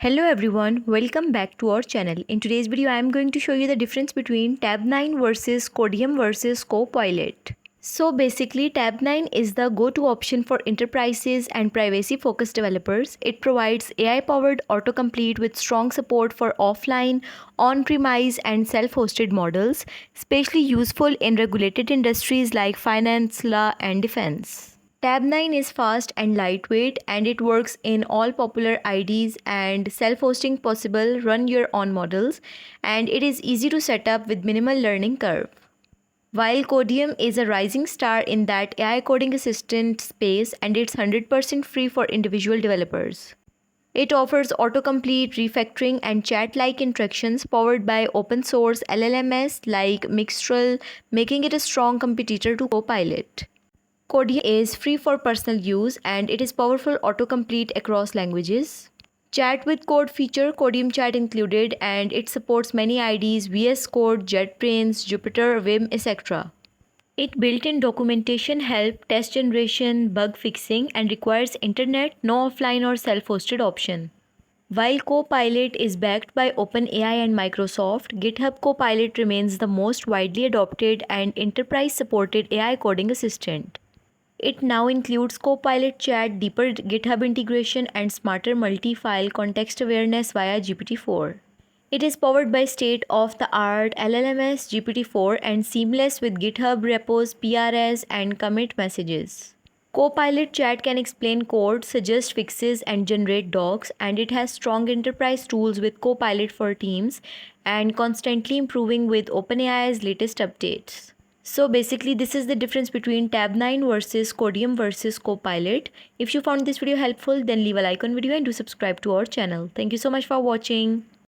Hello everyone, welcome back to our channel. In today's video, I am going to show you the difference between Tabnine versus Codeium versus Copilot. So basically, Tabnine is the go-to option for enterprises and privacy-focused developers. It provides AI-powered autocomplete with strong support for offline, on-premise, and self-hosted models, especially useful in regulated industries like finance, law, and defense. Tabnine is fast and lightweight, and it works in all popular IDs and self-hosting possible. Run your own models, and it is easy to set up with minimal learning curve. While Codeium is a rising star in that AI coding assistant space, and it's 100% free for individual developers. It offers autocomplete, refactoring, and chat-like interactions powered by open source LLMs like Mixtral, making it a strong competitor to Copilot. Codeium is free for personal use, and it is powerful autocomplete across languages. Chat with code feature, Codeium chat included, and it supports many IDs, VS Code, JetBrains, Jupyter, Vim, etc. It built-in documentation help, test generation, bug fixing, and requires internet, no offline or self-hosted option. While Copilot is backed by OpenAI and Microsoft, Github Copilot remains the most widely adopted and enterprise-supported AI coding assistant. It now includes Copilot chat, deeper GitHub integration, and smarter multi-file context awareness via GPT-4. It is powered by state-of-the-art LLMs GPT-4 and seamless with GitHub repos, PRs, and commit messages. Copilot chat can explain code, suggest fixes, and generate docs, and it has strong enterprise tools with Copilot for Teams and constantly improving with OpenAI's latest updates. So basically, this is the difference between Tabnine versus Codeium versus Copilot. If you found this video helpful, then leave a like on video and do subscribe to our channel. Thank you so much for watching.